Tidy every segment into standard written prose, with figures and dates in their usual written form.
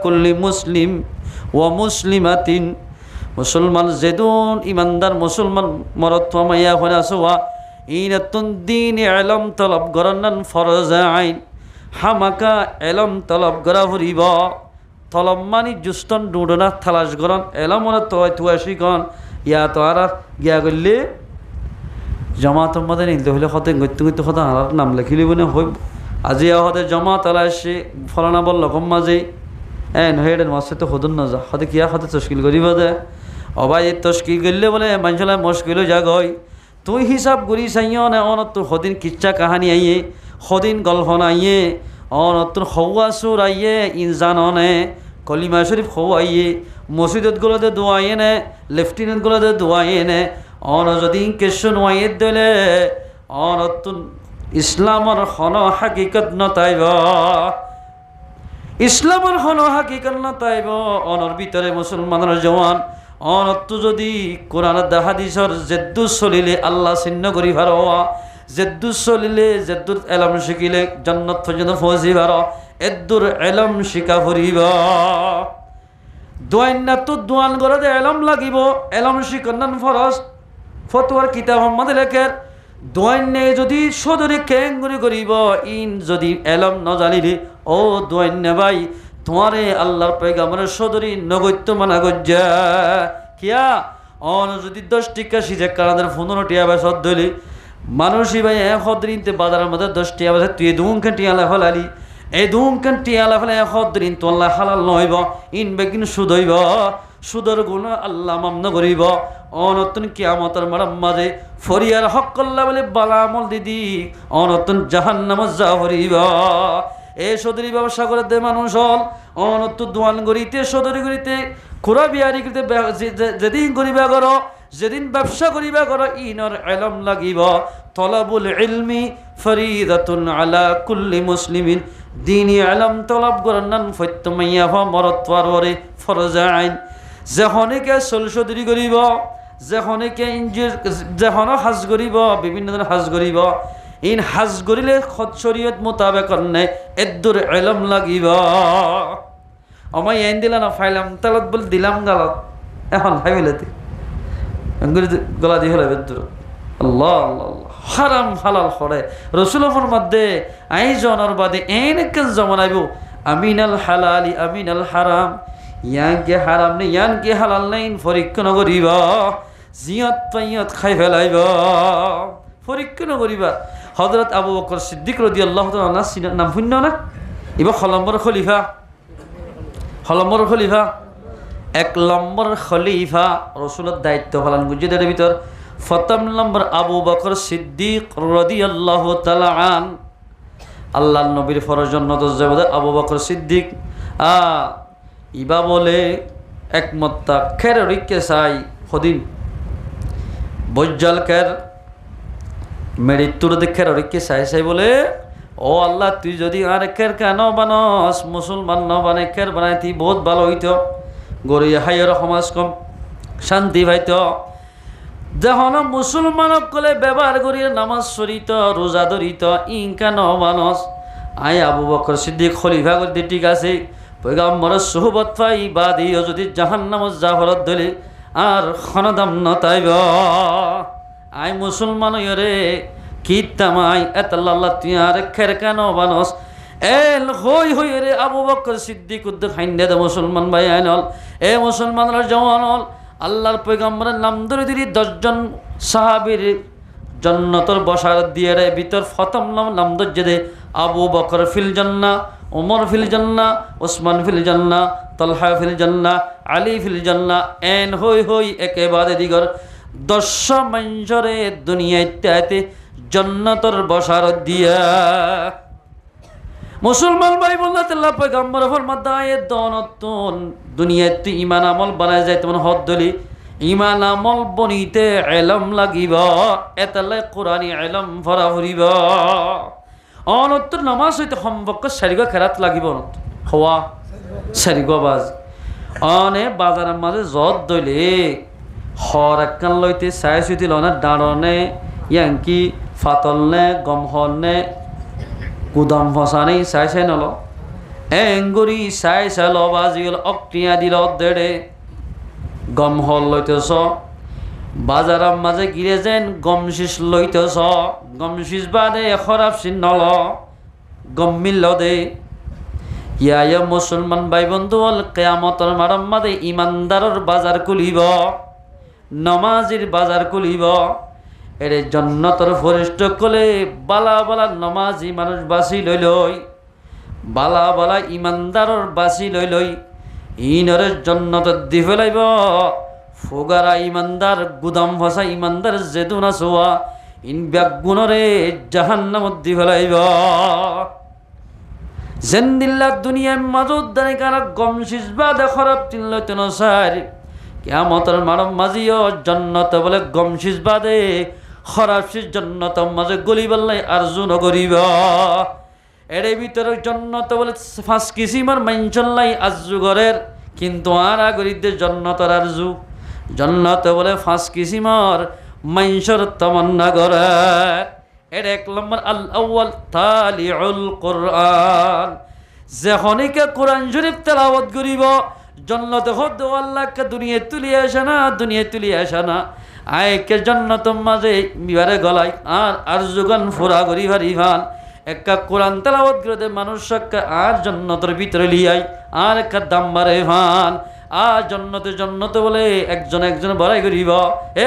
কুল্লি মুসলিম ওয়া মুসলিমাতিন মুসলমান যেদুন ইমানদার মুসলমান মরত মাইয়া হনে আসোয়া ইনাতুন দিন ইলম তলব গরনান ফরজ আইন হামাকা ইলম তলব গরা ফুরিব তলব মানি জুস্তন ডুডনা থালাশ গরন ইলম মনে তুয়াশি গন ইয়া তো আর গিয়া গল্লে জমাত মধ্যে নিতে হলে হতে গত্যু গত্যু হতে আর নাম লেখিলি বনে হইব আজি হতে জমাত আলাইছে ফলানা বল রকম মাঝে হেডের মাসে তো হদুন না যা হতে কিয়া হতে তশকিল করিব দে অবাই তশকিল করলে বলে মানুষলা মুশকিল যা গই তুই হিসাব করি চাইও না অনত হদিন কিচ্ছা কাহানি আইয়ে হদিন গল্পন আইয়ে অনতুন হওয়া সুর আইয়ে ইনজান অনে কলিমা শরীফ হও আইয়ে মসজিদত গুলোতে দোয়াইয়ে নে লেফটেন্যান্ট গুলোতে দোয়াইয়ে নে অন যদি কেশন ওয়াইয়ে দিলে অনতুন ইসলামর হন হাকিকত নতাইব ইসলামর হন হাকিকত নতাইব অনর ভিতরে মুসলমানের জওয়ান অনত্তু যদি কোরআন হাদিসর জেদ্দু চলিলে আল্লাহ চিহ্ন করি ভার জেদ্দু চলিলে জেদ্দুর এলম শিকিলে জান্নাত পর্যন্ত পৌঁছি ভার এদ্দুর এলম শিকা ফুরিব দোয়াইন্না তো দোয়ান গড়ে এলম লাগিব এলম শিকন্নান ফরজ ফতোয়ার কিতাব আমাদের লেখের দোয়াইন্নে যদি সদরে কেঙ্গুরি করিব ইন যদি এলম ন জানিলে ও দোয়াইন্নে ভাই তোমারে আল্লাহর পয়গাম্বরের সদরি নগত্য মানা গজ্জা কিয়া অন যদি 10 টিকা সিজে কারাদের 15 টিয়া বাস ধলি মানুষই ভাই এক হদরিনতে বাজারের মধ্যে 10 টিয়া বাস তুই দুমখান টিয়া লাফালালি এই দুমখান টিয়া লাফালে এক হদরিন তো আল্লাহ হালাল নইব ইন বেকিন সুদ হইব সুদর গুণ আল্লাহ মামন করিব অনতুন কিয়ামতের মাঝে ফরিয়ার হক করলা বলে বালা আমল দিদি অনতুন জাহান্নামে যা ফরিব এ সদরি ব্যবসা করে দে মানুষ হল অনত্ত দোয়ান গড়িতে সদরি গড়িতে খুরা বিহারি করিতে যেদিন করিবা কর যেদিন ব্যবসা করিবা কর ইনর এলম লাগিব তলাবুল ইলমি ফরিদাতুন আলা কুল্লি মুসলিমিন দিনী এলম তলব গরনান ফত্যমাইয়া মরতওয়ারে ফরজ আইন যেখনকে চল সদরি করিব যেখনকে ইঞ্জির যেখন হাজ করিব বিভিন্ন ধরনের হাজ করিব ইন হাজ করিলে শরীয়ত মোতাবেক নে এদ্দুর এলম লাগিব আমায় এন দিলা না ফাইলাম তালত বল দিলাম গালত এখন ফাইলাতে গলা দিয়ে হলে এদ্দুর আল্লাহ আল্লাহ হারাম হালাল করে রসুলের মধ্যে আইজনের বাদে এনেকে জমানাইব আমিনাল হালালি আমিনাল হারাম ইয়ানকে হারাম নেই ইয়ানকে হালাল নেই পরীক্ষা নকরিব জিয়ত পাইয়ত খাই ফেলাইব পরীক্ষা নকরিবা হযরত আবু বকর সিদ্দিক রাদিয়াল্লাহু তাআলা নাম শূন্য না এবার খলম্বর খলিফা 1 নম্বর খলিফা রসুলের দায়িত্ব পালন গুজরাটের ভিতর প্রথম নম্বর আবু বকর সিদ্দিক রাদিয়াল্লাহু তাআলা আন আল্লাহর নবীর ফরজন্নত জবাদে আবু বকর সিদ্দিক ইবা বলে একমত খের রিকে চাই হদিন বজ্জাল খের মৃত্যুর দেখের রিকে চাই বলে ও আল্লাহ তুই যদি আর খের কেন বানস মুসলমান ন বানে খের বানাই তুই বহুত ভালো হইত গড়িয়া হাইয়ের সমাজ কম শান্তি পাইত যখন মুসলমান কলে ব্যবহার করিয়া নামাজ চরিত রোজা ধরিত ইনকা ন বানস আই আবু বকর সিদ্দিক খলিফা করে ঠিক আছে পয়গাম্বরের সুহবত পাই বা দিও যদি জাহান্নামত জাফরত ধরে আর খনদাম নতাইব আই মুসলমান রে কিতামাই এতাল্লাহ তুই আর খের কেন বানস এল হই হই রে আবু বকর সিদ্দিক উদ্দ খাইন্দে দে মুসলমান ভাই আইনল এ মুসলমানরা জওয়ান হল আল্লাহর পয়গম্বরের নাম ধরে দিলি 10 জন সাহাবীর জান্নাতের বসার দিয়ে রে ভিতর প্রথম নাম ধরে দে আবু বকর ফিল জান্নাহ উমর ফিল জান্নাহ উসমান ফিল জান্নাহ তালহা ফিল জান্নাহ আলী ফিল জান্নাহ এন হই হই একেবারে দিগর 10 মঞ্জরে দুনিয়াতে জান্নাতের বসার দিয়া মুসলমান ভাই বললা আল্লাহ পয়গম্বর ফরমায় দনতন দুনিয়াতে ঈমান আমল বানায় যায় তেমন হদ দলি ঈমান আমল বনিতে ইলম লাগিব এতালে কোরআনি ইলম ফরা হরিব অনত্তর নামাজ হইতে সম্পর্ক সারিগা খেরাত লাগিব হওয়া সারিগা বাজ অনে বাজারের মাঝে যত দইলে হর একখান লইতে চাই চুতি লনে ডাঁড়নে ইয়াঙ্কি ফাতল নে গমহল নে গুদাম ফসানেই চাই নল এঙ্গুরি চাই চাই লবাজিল অক্টিয়া দিল দেড়ে গম হল লইতেছ বাজারের মাঝে গিরে যেন গম শীষ লইতেছ গম শীষ বাদে খরাব চিহ্নল গম মিলল দে ইয়া মুসলমান ভাই বন্ধু হল কেয়ামতর মারম মাদে ইমানদারর বাজার খুলিব নমাজির বাজার খুলিব এর জন্নতর ফরিষ্ট কলে বালা বালা নমাজি মানুষ বাসি লই লই বালা বালা ইমানদারর বাসি লই লই ইনরের জন্নত দি ফেলাইব ফুগারা ইমানদার গুদাম ভাষা ইমানদার জেদুনা সোয়া ইন ব্যাগুণরে জাহান্নামত দি ফেলাইব জেন্দিল্লা দুনিয়ায় মাজত দানি কারা গম সিজবা দে খরাব তিনলইতে নসার কিয়ামতের মানব মাজিও জন্নত বলে গম সিজবা দে খরাব সিজ জন্নত মাঝে গলিবাল্লাই আরজু নকরিব এর ভিতরে জন্নত বলে 5 কিসিমের মাইনচল্লাই আরজু গরের কিন্তু আর আগরিদের জন্নতর আরজু জন্নত বলে 5 কিসিমের মাইনসর তমন্না গরের এর 1 নম্বর আল আউয়াল তালিউল কোরআন যখনকে কোরআন শরীফ তেলাওয়াত করিব জন্নতে হদ আল্লাহকে দুনিয়া তুলিয়ে আসে না দুনিয়া তুলিয়ে আসে না আয়কে জন্নত মাঝে বিবারে গলাই আর আরজুগান ফুরা করি ভারিভান একটা কোরআন তেলাওয়াত করে দে মানুষকে আর জন্নতের ভিতরে লিয়াই আর একটা দাম বাড়ে ভান আর জন্নতে বলে একজন একজন বড়াই করিব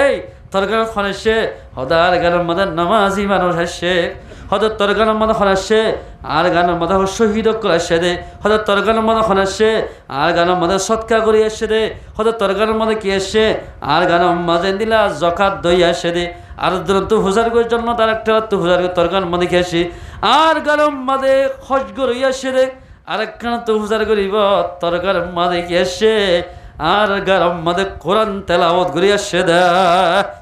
এই তরকার খনেছে হদার গানের মধ্যে নামাজি মানুষ আসছে হয়তো তরকারের মধ্যে খনাচ্ছে আর গানের মধ্যে শহীদ করে আসছে দে হয়তো তরকারের মধ্যে খনাচ্ছে আর গানের মধ্যে সৎকা করে আসছে দে হয়তো তরকারের মধ্যে কি আসছে আর গানের মাঝে দিলা জকাত দই আসছে দে আর তো হুজার করে জন্য তার একটা তো হুজার তরকার মধ্যে খেয়েছি আর গানের মধ্যে খজ করে আসছে দে আরেকখানা তো হুজার করিব তরকার মধ্যে কি আসছে আর গরম মধ্যে কোরআন তেলাওয়াত করে আসছে দে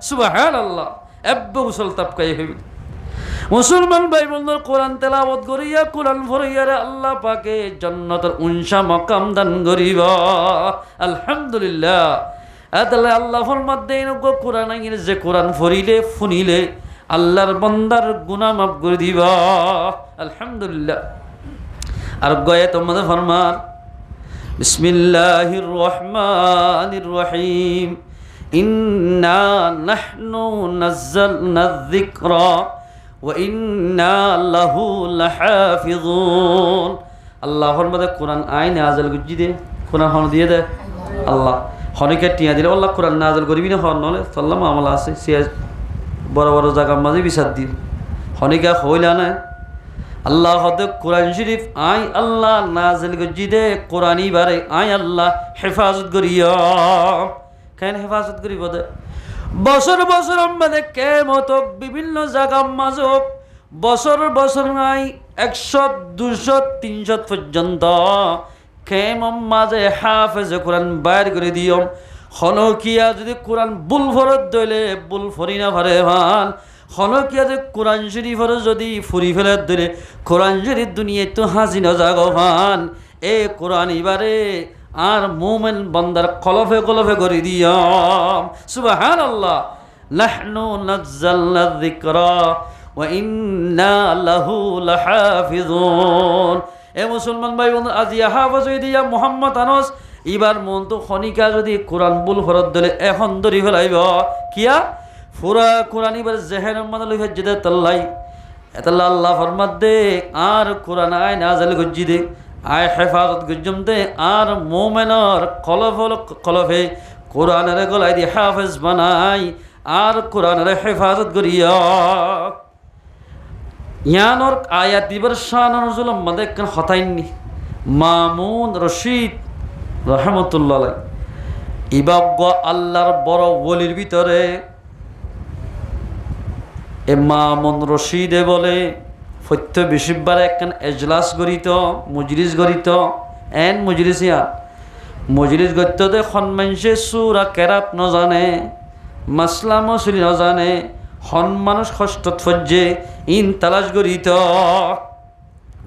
সুবহানাল্লাহ এব্বু মুসল তাপকাই হইবে মুসলমান ভাই বন্ধুর কোরআন তেলাওয়াত করিয়া কোরআন পড়িয়ারে আল্লাহ পাকে জান্নাতের উনসা মাকাম দান করিব আলহামদুলিল্লাহ আদালে আল্লাহ ফরমাত দেন গো কোরআন আইন যে কোরআন পড়িলে শুনিলে আল্লাহর বান্দার গুনাহ মাফ করে দিব আলহামদুলিল্লাহ আর গয়ে তোমাদের ফরমান বিসমিল্লাহির রহমানির রহিম ইন্না নাহনু নাযালনা যিকরা وإنا له لحافظون আল্লাহ ফরমাতে কোরআন আইন নাযিল গুজি দে কোরআন হন দিয়ে দে আল্লাহ হনিকে টিয়া দিলে আল্লাহ কোরআন নাযিল করবি না হন নলে সাল্লাম আমলা আছে সে বড় বড় জায়গা মাঝে বিচার দিল হনিকা হইলা না আল্লাহ হদে কোরআন শরীফ আই আল্লাহ নাযিল গুজি দে কোরআনি বারে আই আল্লাহ হেফাজত করিয়া কেন হেফাজত করিব দে বছর বছর আমাদের কেমত বিভিন্ন জায়গা মাজক বছর বছর নাই 100 200 300 পর্যন্ত কেম মাঝে হাফেজ কোরআন বাইর করে দিও হনকিয়া যদি কোরআন বুল ফরত দইলে বুল ফরি না ভরে ভান হনকিয়া যদি কোরআন শরীফর যদি ফুরি ফেলে দিলে কোরআন শরীফ দুনিয়ায় তো হাজি না জাগো ভান এ কোরআন এবারে আর মুমিন বান্দার কলফে কলফে করে দিয়াম সুবহানাল্লাহ নাহনু নাযালনা যিকরা ওয়া ইন্না লাহু লাহাফিজুন এ মুসলমান ভাই বোন আজি হাফেজ হই দিয়া মুহাম্মদ আনস এবার মন তো খনিকা যদি কোরআন বুল ফরত দিলে এখন ধরি ফেলাইব কিয়া পুরা কোরআন এবার জেহেনের মধ্যে লই ফেজদে তাল্লাই এতাল্লাহ আল্লাহ ফরমাত দে আর কোরআন আই নাযিল গজ্জি দে আয় হেফাজত গুজম দে আর মোমেনর কলফে কোরআনের গলায় দিয়ে হাফেজ বানাই আর কোরআনের হেফাজত করিয়া ইয়ানোর আয়াত দিবার শান নজুল মধ্যে একখান হতাইননি মামুন রশিদ রহমতুল্লাহ ইবাগ্য আল্লাহর বড় ওলির ভিতরে এ মামুন রশিদে বলে সত্য বেশিবার একখান এজলাস গড়িত মজলিস গড়িত এন মজলিস ইয়া মজলিস গড়িততে সন্মানসে সুরা কেরাত নজানে মাসলা মসলি নজানে হন মানুষ কষ্ট ফজ্জে ইন তালাশ গড়িত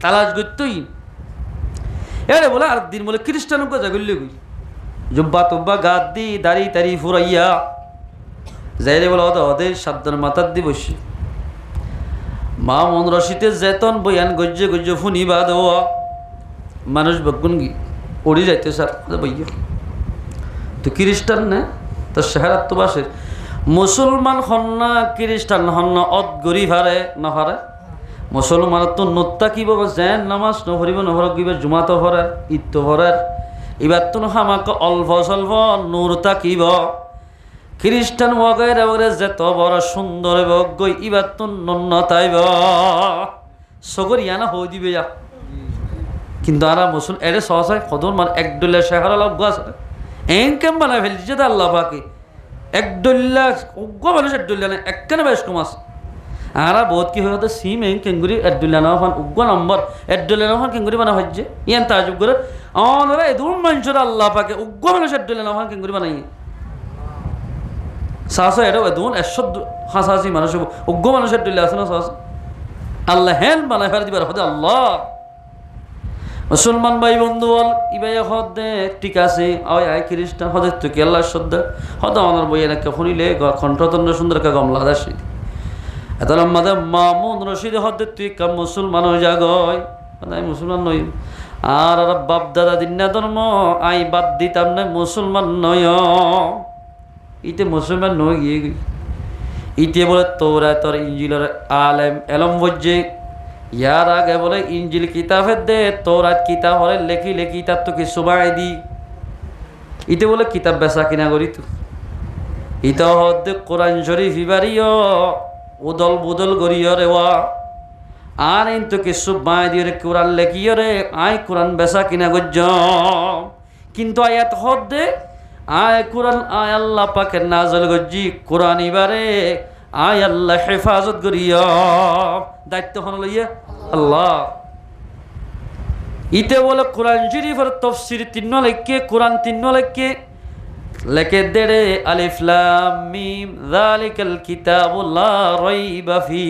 তালাশ গড়িতই এরে বলে আর দিন বলে খ্রিস্টান কথা গড়লে গই জুব্বা তুব্বা গাদ দি দাড়ি তাড়ি ফুরাইয়া যাইলে বলে ওদের সাবধান মাথার দি বসি মামুন রশিদে যেতন বয়ান গজ্জে গজ্জে ফুনিবা দেওয়া মানুষ বগুন গি উড়ি যাইতে স্যার বইয়া তো খ্রিস্টান না তো শেহারাত তো বাসের মুসলমান হন না খ্রিস্টান হন না অত গরি হারে না হারে মুসলমান তো নোত্তা কি বলবো জেন নামাজ নহরিব নহরক গিবে জুমা তো হরার ঈদ তো হরার এবার তো আমাক অল্প স্বল্প নূর তাকিব খ্রিস্টান ওয়াগাইরা ওরে যেত বড় সুন্দর গই এবার তো নন্ন তাইব সগরিয়া না হই দিবে যা কিন্তু আর মুসল এরে সহসায় কদর মানে একডলে শেহার লাভ গাছ এন কেম বানাই ফেলছে তো আল্লাহ পাকে একডল্লা উগ্র মানুষ একডল্লা না একখানে বেশ কম আছে আর বহুত কি হয়ে সিম এন কেঙ্গুরি একডল্লা না হন উগ্র নম্বর একডল্লা না হন কেঙ্গুরি বানা হচ্ছে ইয়ান তাজুব করে অনরা এদুম মানুষের আল্লাহ পাকে উগ্র মানুষ একডল্লা না হন কেঙ্গুরি বানাই সাহসা এটাও এদুন একশো হাসাহাসি মানুষ উগ্র মানুষ একডল্লা আছে না সাহস আল্লাহ হেন বানাই ফেলে দিবার হতে আল্লাহ মুসলমান ভাই বন্ধু বল ইবাই হদে ঠিক আছে আয় আয় খ্রিস্টান হদে তুই কি আল্লাহ শ্রদ্ধা হদ আমার বই এনেকে শুনিলে কণ্ঠতন্ড সুন্দর কা গমলা দাসি এত লম্বাদে মামুন রশিদ হদে তুই কাম মুসলমান হয়ে যা গয় আমি মুসলমান নই আর বাপ দাদা দিন্না ধর্ম আই বাদ দিতাম না মুসলমান নয় ইতে মুসলমান নয় গিয়ে গই ইতে বলে তোরা তোর ইঞ্জিলের আলেম এলম বজ্জে ইয়ার আগে বলে ইঞ্জিল কিতাবের দে তোরাত কিতাব হলে লেখি লেখি তার তো কিছু বাই দি ইতে বলে কিতাব বেচা কিনা করি তো ইটা হদে কোরআন শরীফ ইবারিও উদল বুদল করিও রে ওয়া আর ইন তো কিছু বাই দিয়ে রে কোরআন লেখিও রে আই কোরআন বেচা কিনা গজ্জ কিন্তু আয়াত হদে আয় কোরআন আয় আল্লাহ পাকের নাজল গজ্জি কোরআন ইবারে আয় আল্লাহ হেফাজত করিয়া দায়িত্ব হন লইয়া আল্লাহ ইতে বলে কোরআন শরীফের তাফসীর তিন লেখকে কোরআন তিন লেখকে লেখে দেড়ে আলিফ লাম মিম যালিকাল কিতাবু লা রাইবা ফি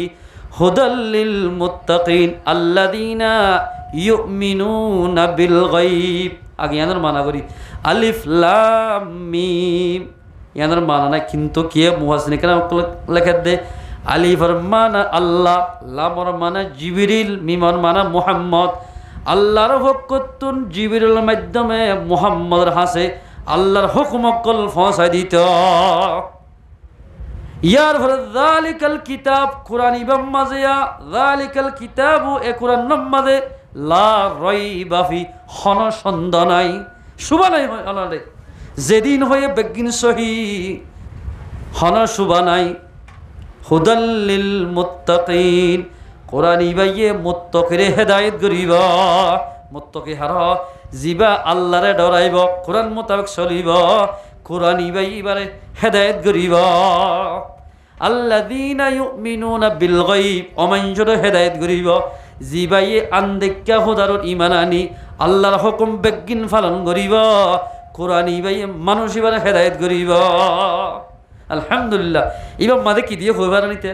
হুদাল লিল মুত্তাকিন আল্লাযীনা ইউমিনুনা বিল গায়ব আগে ইয়ানোর মানা করি আলিফ লাম মিম ইয়ানোর মানা নাই কিন্তু কে মুহাসসিন কেন লেখে দে আলিফর মানা আল্লাহ লামর মানা জিবরিল মিমর মানা মুহাম্মদ আল্লাহর হুকুম জিবরিলের মাধ্যমে মুহাম্মদের হাসে আল্লাহর হুকুম কল ফসাই দিত ইয়ার ফলে যালিকাল কিতাব কুরআন ইবাম মাজিয়া যালিকাল কিতাবু এ কুরআন নামাজে লা রাইবা ফি হন সন্দেহ নাই শুবা নাই হয় আলাদা যেদিন হয়ে বেগিন সহি হন শুবা নাই হুদাল লিল মুত্তাকিন কোরআন ইবাইয়ে মুত্তাকিরে হেদায়েত করিব মুত্তাকি হার জিবা আল্লাহরে ডরাইব কোরআন মোতাবেক চলিব কোরআন ইবাইবারে হেদায়েত করিব আল্লাযীনা ইউমিনুনা বিল গায়ব অমানজুর হেদায়েত করিব জিবাইয়ে আনদেক্কা হুদারুল ঈমান আনি আল্লাহর হুকুম বেগিন পালন করিব কোরআন ইবাইয়ে মানুষ ইবারে হেদায়েত করিব আলহামদুলিল্লাহ ইবাম মাদে কি দিয়ে হইবার নিতে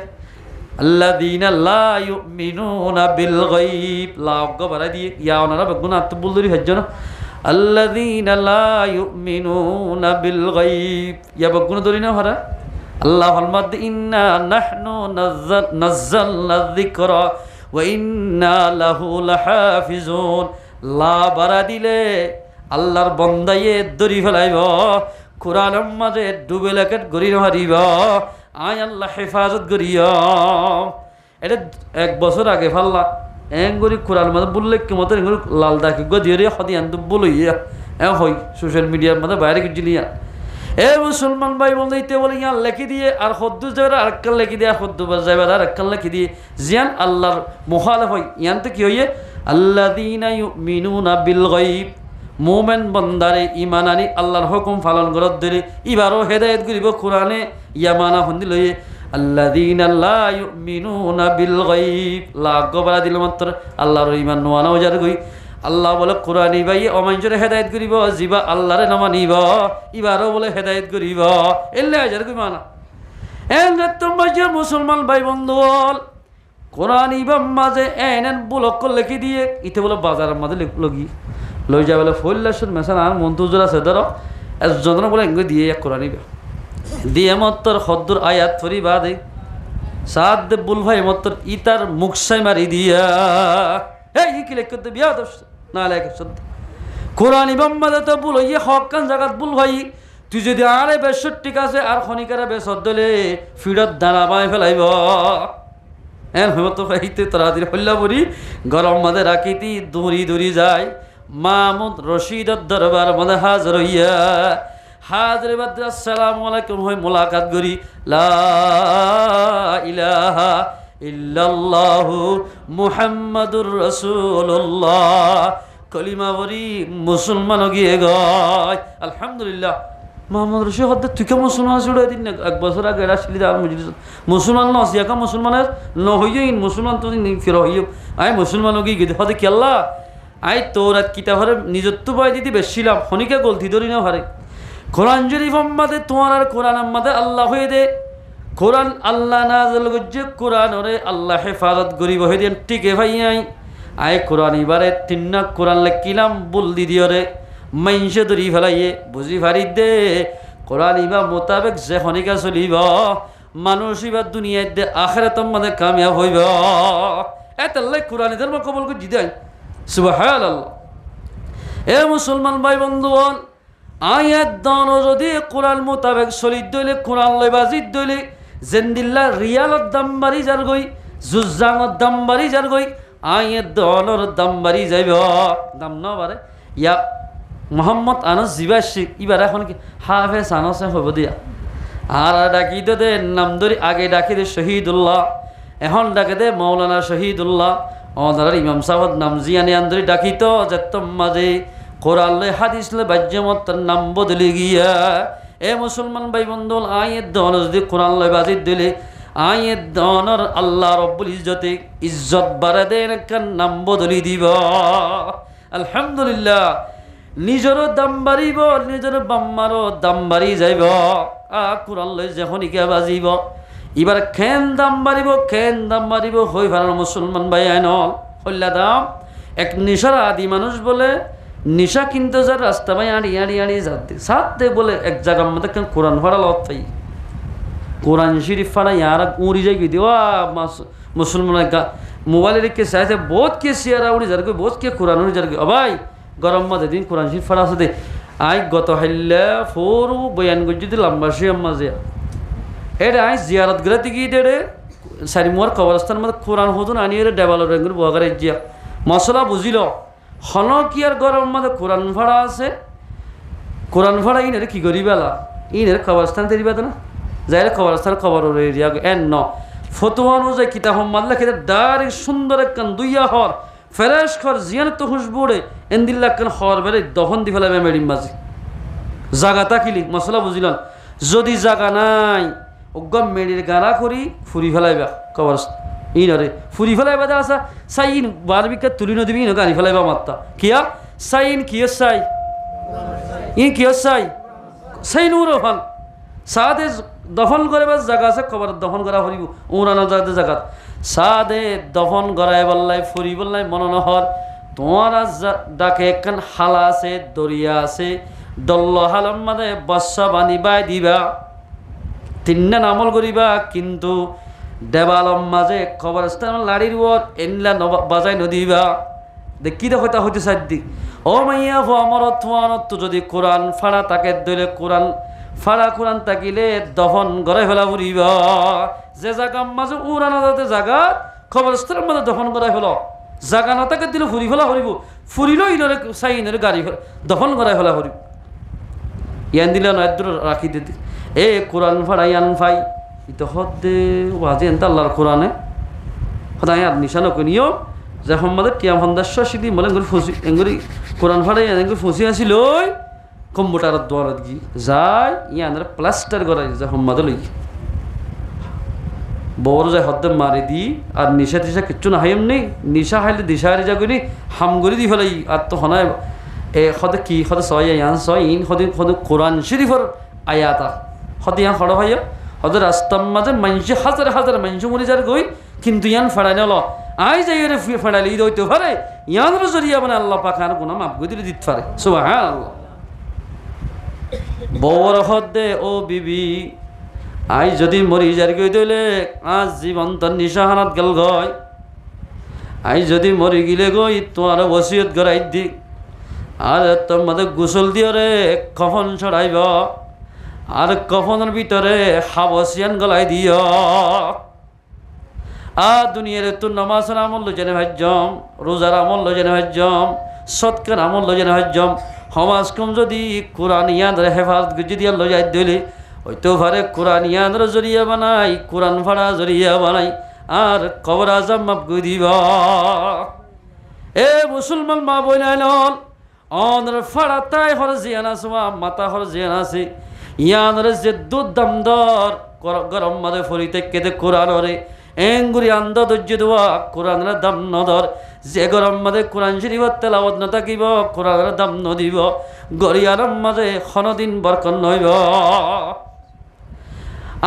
আল্লাযীনা লা ইউমিনুনা বিল গায়ব লা গবরা দিয়ে ইয়া ওনারা বেগুন আত বুলদরি হজ্জন আল্লাযীনা লা ইউমিনুনা বিল গায়ব ইয়া বেগুন দরি না হরা আল্লাহ হলমাদ ইন্না নাহনু নাযালনা যিকরা ওয়া ইন্না লাহু লাহাফিজুন লা বারা দিলে আল্লাহর বন্দায়ে দরি ফেলাইব কোরআনের মাঝে ডুবে লেকেট গড়ি হারিব আয় আল্লাহ হেফাজত করিয়া এটা 1 বছর আগে ফাল্লা এঙ্গুরি কোরআন মাঝে বললে কেমত এঙ্গুরি লাল দাকি গদিয়ে হদিয়ান তো বলইয়া হই সোশ্যাল মিডিয়ার মধ্যে বাইরে গিয়ে এ মুসলমান ভাই বলতে বলে ইয়ান লেখি দিয়ে আর হদ্দু যাবে আরেককাল লেখি দিয়ে আর হদ্দু যাবে আর আরেককাল লেখি দিয়ে জিয়ান আল্লাহর মুখালেফ হয় ইয়ান তো কি হইয়ে আল্লাযীনা ইউমিনুনা বিল গায়ব মোমেন বন্দারে ইমান আনি আল্লাহর হুকুম পালন করত ধরে এবারও হেদায়েত করিব কোরআনে ইয়ামানা হন্দি লইয়ে আল্লাযীনা লা ইউমিনুনা বিল গায়ব লা গবরা দিল মাত্র আল্লাহর ইমান নোয়ানা ওজার গই আল্লাহ বলে কোরআন ইবাই অমানজরে হেদায়েত করিব জিবা আল্লাহরে নামানিব এবারও বলে হেদায়েত করিব এল্লে হাজার কই মানা এন তোমরা যে মুসলমান ভাই বন্ধু কোরআন ইবাম মাঝে এনেন বুলক লিখি দিয়ে ইতে বলে বাজারের মাঝে লগি লই যা বলে ফল্লাসুর মেশান আর মন্তুজুর আছে ধরো একজন বলে এঙ্গে দিয়ে এক কোরআন ইবা দিয়ে মত্তর হদ্দুর আয়াত ফরি বাদে সাদ দে বুল ভাই মত্তর ইতার মুখসাই মারি দিয়া এই কি লেখ করতে বিয়া দোষ না লেখে সত্যি কোরআন ইমাম মাদে তো ভুল হইয়ে হক কান জায়গাত ভুল ভাই তুই যদি আরে বেশর ঠিক আছে আর খনিকারে বেসর দিলে ফিরত দাঁড়া বাই ফেলাইব এন হতো ভাইতে তাড়াতাড়ি হল্লা বলি গরম মাদে রাখিতি দৌড়ি দৌড়ি যায় মাহমুদ রশিদর দরবার মাদে হাজর হইয়া হাজরে বাদ আসসালামু আলাইকুম হই মোলাকাত করি লা ইলাহা ইল্লাল্লাহু মুহাম্মাদুর রাসূলুল্লাহ কলিমা বলি মুসলমান গিয়ে গয় আলহামদুলিল্লাহ মোহাম্মদ রশিদ হদ্দে তুই কে মুসলমান ছুড়ে দিন না এক বছর আগে আসলি আর মুসলমান ন আসিয়া কা মুসলমানের ন হইয় ইন মুসলমান তো ফির হইয় আই মুসলমান গিয়ে গেছে হদে কেল্লা আই তোর কিতাবের নিজত্ব পাই দিতে বেশিলাম খনিকে গলতি ধরি না হারে কোরআন শরীফ আম্মাদে তোমার আর কোরআন আম্মাদে আল্লাহ হয়ে দে কোরআন আল্লাহ নাযিল করছে কোরআন ওরে আল্লাহ হেফাজত করিব হয়ে দেন টিকে ভাই আই কোরআন এবারে তিন্না কোরআন লেখিলাম বল দি দিও রে মাইনসে ধরি ফেলাইয়ে বুঝি ফারি দে কোরআন ইবা মোতাবেক যে খনিকা চলিব মানুষ এবার দুনিয়ায় দে আখিরাত মানে কামিয়াব হইব এতাল্লাই কোরআন ধর্ম কবুল করে দিতে সুবহানাল্লাহ এ মুসলমান ভাই বন্ধুগণ আয়াত দান যদি কোরআন মোতাবেক চলি দইলে কোরআন লই বাজিত দইলে জেন্দিল্লা রিয়ালত দাম বাড়ি যার গই জুজাঙত দাম বাড়ি যার গই আয়াত দানের দাম বাড়ি যাইব দাম ন বারে ইয়া মোহাম্মদ আনাস জিবাসি এবার এখন কি হাফেজ আনাসে হব দিয়া আর ডাকি দে নাম ধরি আগে ডাকি দে শহীদুল্লাহ এখন ডাকে দে মৌলানা শহীদুল্লাহ ওনার ইমাম সাহেব নাম জিয়ানি আন্দরি ডাকি তো যেতম মাঝে কোরআন লই হাদিস লই বাজ্যমত তার নাম বদলে গিয়া এ মুসলমান ভাই বন্ধু আয়াত দন যদি কোরআন লই বাজিত দিলে আয়াত দনর আল্লাহ রব্বুল ইজ্জতে ইজ্জত বাড়া দেন কান নাম বদলি দিব আলহামদুলিল্লাহ নিজেরও দাম বাড়িব নিজের বাম্মারও দাম বাড়ি যাইব কোরআন লই যখনইকে বাজিব এবার খেন দাম বাড়িব হই ভালো মুসলমান ভাই আইন হল্লা দাম এক নিশার আদি মানুষ বলে নিশা কিনতে যার রাস্তা ভাই আড়ি সাথে বলে এক জায়গার মধ্যে কোরআন ফাড়া লত পাই কোরআন শরীফ ফাড়া ইয়ার উড়ি যাই গিয়ে দেওয়া মুসলমান মোবাইলে রেখে চাইছে বহুত কে সিয়ারা উড়ি যার বহুত কে কোরআন উড়ি যার ভাই গরম মাঝে দিন কোরআন শরীফ ফাড়া আছে দে আই গত হাইল্লা ফোরু বয়ান গজ্জি দিলাম বাসি আম্মা জিয়া এটা আই জিয়ারত গেলে গিয়ে দে সারিমুয়ার কবরস্থান মধ্যে কোরআন হতুন আনিয়ে ডেভালপ রেঙ্গুর বগারে জিয়া মশলা বুঝিল হন কি আর গরম মধ্যে কোরআন ভাড়া আছে কোরআন ভাড়া ইনের কি করি বেলা ইনের কবরস্থান তেরি বেদা না যাই কবরস্থান কবর এরিয়া এন ন ফতুয়া অনুযায়ী কিতাব মাল্লা খেতে ডাইরেক্ট সুন্দর একখান দুইয়া হর ফেরেশ খর জিয়ান তো খুশবুড়ে এন্দিল্লা একখান হর বেড়ে দহন দি ফেলাবে মেডিম বাজি জাগা তাকিলি মশলা বুঝিলাম যদি জাগা নাই অজ্ঞ মেডির গানা করি ফুরি ফেলাইবা কবরস্থান ইনরে ফুরি ফেলাইবা দা আসা সাইন বারবিকা তুলি নদিবি ইনো গানি ফেলাইবা মাত্তা কিয়া সাইন কিয়া সাই ইন কিয়া সাই নুর হল সাদে দফন করে বাস জায়গা আছে কবর দফন করা হরিব উড়ানো যাতে জায়গা সাদে দফন করায় বললাই ফুরি বললাই মননহর তোমার ডাকে একখান হালা আছে দরিয়া আছে দল্ল হালম মানে বাচ্চা বানিবাই দিবা তিনটা নামল করিবা কিন্তু দেবালম মাঝে কবরস্থান লাড়ির ওর এনলা বাজাই নদীবা দেখি দেখো তা হইতে সাদ্দি ও মাইয়া ভো আমার অর্থ যদি কোরআন ফাড়া তাকে দইলে কোরআন ফাড়া কোরআন তাকিলে দহন গড়াই ফেলা ফুরিব যে জায়গা মাঝে উড়ানো যাতে জায়গা কবরস্থানের মাঝে দহন গড়াই ফেল জায়গা না তাকে দিলে ফুরি ফেলা ফুরিব ফুরিল ইনরে চাই ইনরে গাড়ি দহন গড়াই ফেলা ফুরিব ইয়ান দিলে নয় রাখি দিদি এ কোরআন ফাড়া ইয়ান ফাই ইতো হদে ওয়াজি এনতা আল্লাহর কোরআনে সদায় আর নিশানো করিও যে সম্মাদের টিয়াম সন্দাস্য সিদি মলে এঙ্গুরি ফুসি এঙ্গুরি কোরআন ফাড়াই এঙ্গুরি ফুসি আসিল কম্পিউটারের দোয়ারত গিয়ে যায় ইয়ানের প্লাস্টার করাই যে সম্মাদ লই বড় যায় হদ্দে মারি দি আর নিশা টিশা কিচ্ছু না হাইম নেই নিশা হাইলে দিশা হারি যাগুনি হামগুড়ি দি ফেলাই আর তো হনায় এ সদে কি সদে ছয় ইয়ান ছয় ইন সদে সদে কোরআন শরীফর আয়াতা সদে ইয়ান সড় ভাইয়া হদের রাস্তার মাঝে মানুষ হাজার মানুষ মরি যার গই কিন্তু ইয়ান ফেড়াই নল আই যাই রে ফেড়াইলে ঈদ হইতে পারে ইয়ানের জরিয়া মানে আল্লাহ পাখান কোনো মাপ গই দিলে দিতে পারে সুবহানাল্লাহ বড় হদে ও বিবি আই যদি মরি যার গই দিলে আজ জীবন তোর নিশাহানাত গেল গয় আই যদি মরি গিলে গই তোমার ওসিয়ত করাই দি আর তোমাদের গোসল দিয়ে রে কফন ছড়াইব আর কফনের ভিতরে হাবসিয়ান গলাই দিও আর দুনিয়ার তো নামাজের আমল জেনে ভাজ্যম রোজার আমল জেনে ভাজ্যম সৎকার আমল জেনে ভাজ্যম সমাজ কম যদি কোরআন ইয়াদের হেফাজত যদি আল্লাহ যাই দিলে হয়তো ভারে কোরআন ইয়াদের জরিয়া বানাই কোরআন ভাড়া জরিয়া বানাই আর কবর আজম মাপ গই দিব এ মুসলমান মা বইনাইল অনর ফাড়া তাই হর জিয়ান আছে মাতা হর জিয়ান আছে ইয়ানের যে দুধ দাম দর গরম মাদে ফরিতে কেদে কোরআন রে এঙ্গুরি আন্দা ধৈর্য দেওয়া কোরআনের দাম নদর যে গরম মাদে কোরআন শরীফত তেলাওয়াত না থাকিব কোরআনের দাম নদিব গরিয়ার মাঝে খনদিন বরকন নইব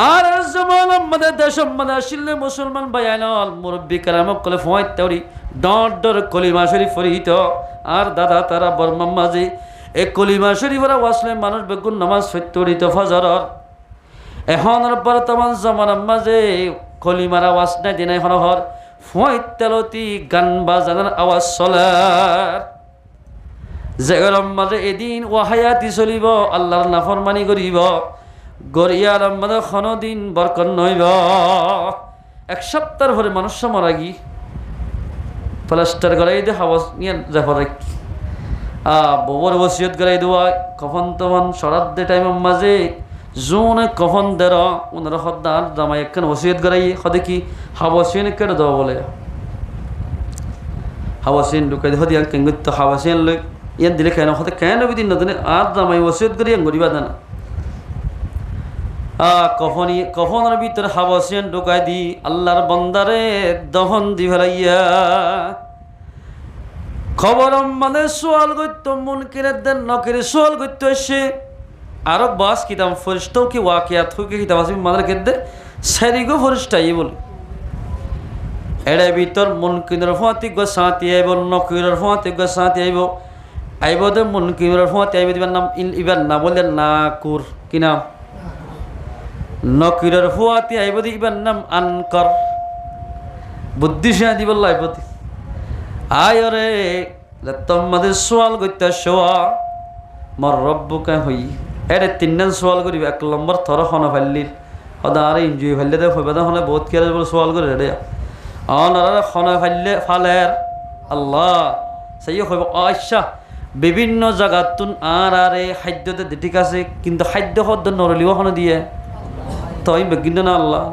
আর জমান আমাদের দেশ মানে আসলে মুসলমান বায়ানল মুরব্বী কালামক কলে ফোয়াই তেউরি ডর ডর কলিমা শরীফ ফরিত আর দাদা তারা বর্মাম মাঝে এই কলিমা শরীফরা ওয়াসলে মানুষ বেগুন নামাজ ফেতরিত ফজরর এখনের বর্তমান জমানার মাঝে কলিমার আওয়াজ নাই দিন এখন হর ফোয়াই তেলতি গান বাজানোর আওয়াজ চলার যে গরম মাঝে এদিন ওয়াহায়াতি চলিব আল্লাহর নাফরমানি করিব গরিয়ার আমাদের খনদিন বরকন নইব এক সপ্তাহ ভরে মানুষ মরা গি প্লাস্টার গড়াই দিয়ে হাওয়া নিয়ে যাবার ববর ওসিয়ত গড়াই দেওয়া কফন তখন সরাত দে টাইমের মাঝে জোনে কফন দের ওনারা সদার জামাই একখান ওসিয়ত গড়াই সদে কি হাওয়াসিন কেটে দেওয়া বলে হাওয়াসিন ঢুকাই হদি কেঙ্গুত হাওয়াসিন লই ইয়ান দিলে কেন হতে কেন বিদিন নতুন আর জামাই ওসিয়ত গড়ি গড়িবা দেনা কফনের ভিতরে হাবসিয়ান ঢুকাই দি আল্লাহর বন্দারে দহন দি ফেলাইয়া খবর মানে সোয়াল করত মন কিনে দেন নকিরে সোয়াল করতে এসে আরো বাস কিতাম ফরিস্তাও কি ওয়াকিয়া থুকে কিতাম আসবি মাদার কেদে সারিগো ফরিস্তাই বলে এড়ে ভিতর মন কিনের ফাঁতি গো সাঁতি আইব নকিরের ফাঁতি গো সাঁতি আইব আইব দে মন কিনের ফাঁতি আইব দিবার নাম ইবার না বললেন না কুর কি নাম নকিরের ফুয়াতি আইবদি ইবার নাম আনকর বুদ্ধি সিয়া দিব আইবদি আয় রে তোমাদের সোয়াল করতে শোয়া মর রব্বুকে হই এরে তিনজন সোয়াল করিব এক নম্বর থর হন ফাল্লির সদা আর ইঞ্জুই ফাল্লে দে হইবাদা হলে বহুত কেয়ার বলে সোয়াল করে রে অনারা খন ফাল্লে ফালের আল্লাহ সেই হইব আচ্ছা বিভিন্ন জায়গাত তুন আর আরে খাদ্যতে ঠিক আছে কিন্তু খাদ্য শব্দ নরলিও হন দিয়ে তই বেগিন না আল্লাহ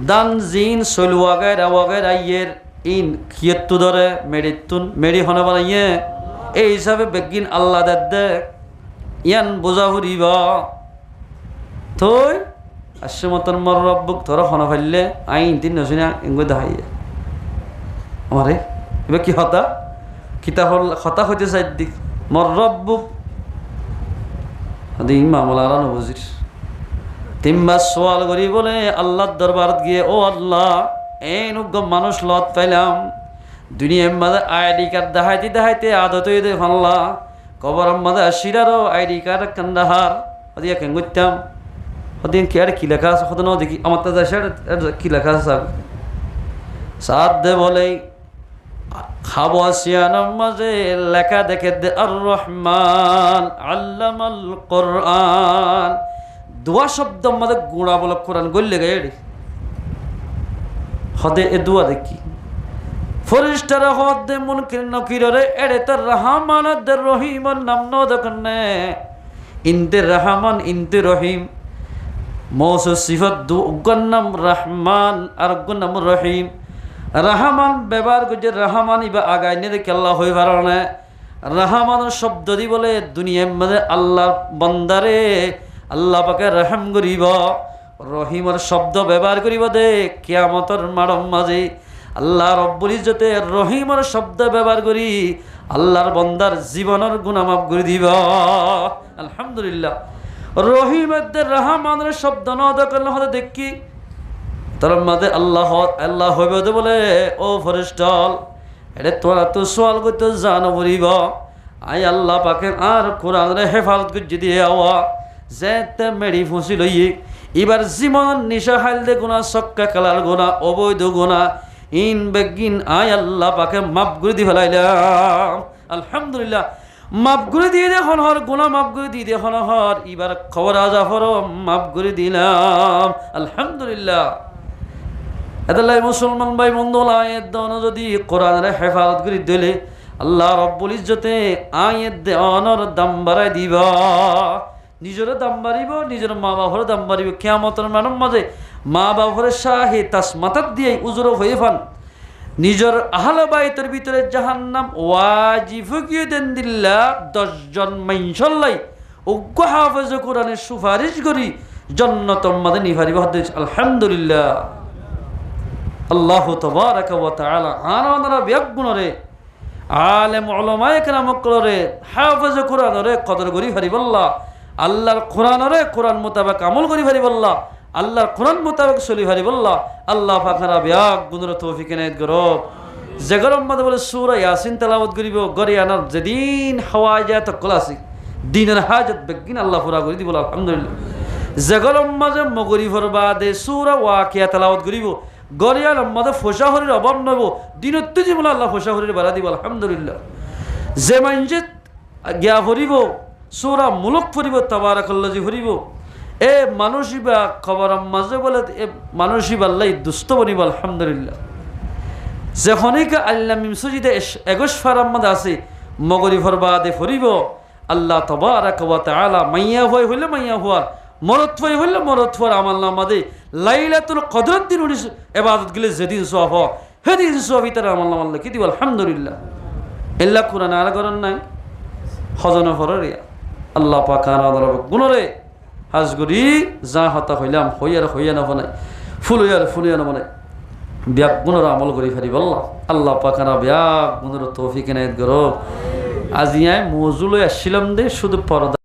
দান জিন সলুয়াগায় রাওয়াগায় আইয়ের ইন খিয়ত্তু ধরে মেডিতুন মেডি হনে বানাইয়ে এই হিসাবে বেগিন আল্লাহ দে ইয়ান বোঝা ফুরিব থই আসছে মতন মর রব্বুক ধরো হন ফাইলে আইন তিন নশুনে এঙ্গো দেখাইয়ে আমারে এবার কি হতা কিতা হল হতা হইতে চাই দিক মর রব্বুক দিন মামলারা নবজির তিনবার সোয়াল করি বলে আল্লাহর দরবারত গিয়ে ও আল্লাহ এই নুগ্য মানুষ লত পাইলাম দুনিয়ার মাঝে আইডি কার্ড দেখাইতে দেখাইতে আদত দে ফাল্লা কবর মাঝে শিরারও আইডি কার্ড কান্দাহার ওদিকে কেন করতাম ওদিন কি আর কি লেখা আছে হতো না দেখি আমার তো কি লেখা আছে সাদ দে বলে খাবো আসিয়ানার মাঝে লেখা দেখে দে আর রহমান আল্লামাল কোরআন দোয়া শব্দ আমাদের গুণা বলে কোরআন গল্লে গায়ে হদে এ দোয়া দেখি ফরিস্টারা হদে মুনকির নকিরে এড়ে তার রহমান দের রহিমর নাম ন দোকানে ইনতে রহমান ইনতে রহিম মৌসু সিফত দু নাম রহমান আর নাম রহিম রহমান ব্যবহার করছে রহমান ইবা আগায় নিয়ে দেখে আল্লাহ হয়ে পারে রহমান শব্দ দি বলে দুনিয়ার মধ্যে আল্লাহর বন্দারে আল্লাহ পাকে রহম করিব রহিমর শব্দ ব্যবহার করিব দে কিয়ামতর মাড়ম মাঝে আল্লাহ রব্বুল ইজ্জতে রহিমর শব্দ ব্যবহার করি আল্লাহর বন্দার জীবনের গুনাহ মাফ করে দিব আলহামদুলিল্লাহ রহিমদের রহমানের শব্দ ন দেখলে হতে দেখি তার মাঝে আল্লাহ আল্লাহ হইবে বলে ও ফরিস্টল এটা তোরা তো সোয়াল করতে জানো বলিব আই আল্লাহ পাকে আর কোরআনের হেফাজত করে দিয়ে আওয়া যেতে মেড়ি ফুঁসি লইয়ে এবার জীবন নিশা হাইল দে গুণা সক্কা কালার গুণা অবৈধ গুণা ইন বেগিন আয় আল্লাহ পাকে মাফ করে দি ফেলাইলাম আলহামদুলিল্লাহ মাফ করে দিয়ে দেখুন হর গুনাহ মাফ করে দিয়ে দেখুন হর এবার খবর আজা হর মাফ করে দিলাম আলহামদুলিল্লাহ এদাল্লাই মুসলমান ভাই বন্ধু আয়াত দেওয়ানো যদি কোরআনের হেফাজত করে দিলে আল্লাহ রব্বুল ইজ্জতে আয়াত দেওয়ানোর দাম বাড়াই দিবা নিজের দাম বাড়িব নিজের মা বাবার দাম বাড়িব কিয়ামতের মাঝে মা বাবার শাহে তাসমাতাত দিয়ে উজুর হয়ে ফান নিজের আহলে বাইতের ভিতরে জাহান্নাম ওয়াজিব কিয়ে দেন দিল্লা 10 জন মাইনশাল্লাই উগ্র হাফেজ কোরআনের সুপারিশ করি জান্নাতের মাঝে নিভারিব হাদিস আলহামদুলিল্লাহ আল্লাহু তাবারাকা ওয়া তাআলা আনারা বিয়াগুনরে আলেম উলামায়ে কেরাম কলরে হাফেজ কোরআনরে কদর করি ফারিবাল্লাহ আল্লাহর কোরআনরে কোরআন মোতাবেক আমল করি ফারিবাল্লাহ আল্লাহর কোরআন মোতাবেক চলি ফারিবাল্লাহ আল্লাহ পাকরা বিয়াগুনরে তৌফিক এনায়েত করুক যে গরম মধ্যে বলে সূরা ইয়াসিন তেলাওয়াত করিব গরিয়ানার যেদিন হাওয়াজাত কলাসি দিনের হাজত বেগিন আল্লাহ পুরা করে দিব আলহামদুলিল্লাহ যে গরম মাঝে মগরিবর বাদে সূরা ওয়াকিয়া তেলাওয়াত করিব গরিয়ার মধ্যে ফসাহরির অভাব নব দিনত জীবন আল্লাহ ফসাহরির বাড়া দিব আলহামদুলিল্লাহ যে মাইনজে গিয়া ভরিব সূরা মুলক ফুরিব তাবারাকাল্লাজি ফুরিব এ মানুষিবা খবর মাঝে বলে এ মানুষিবা আল্লাহ দুষ্ট বনিব আলহামদুলিল্লাহ যে খনিকা আল্লাহ মিমসুজিদে 21 ফারাম মধ্যে আছে মগরিবর বাদে ফুরিব আল্লাহ তাবারাকা ওয়া তাআলা মাইয়া হইলে মাইয়া হওয়ার মরত হইলে মরত হওয়ার আমল নামাদে লাইলাতুল কদরের দিন উনি ইবাদত গলে যেদিন সওয়াব হেদিন সওয়াব তার আমল নামাল কি দিব আলহামদুলিল্লাহ ইল্লা কুরআন আর করন নাই হজন ফরিয়া আল্লাহ পাক আর গুণরে হাজগুরি যা হতা হইলাম হইয়া না বনাই ফুলইয়ার না বনাই ব্যাক গুণর আমল করি ফারিব আল্লাহ পাক আর ব্যাক গুণর তৌফিক এনায়েত করুক আজিয়ায় মওজুলে আসছিলাম দে শুধু পর্দা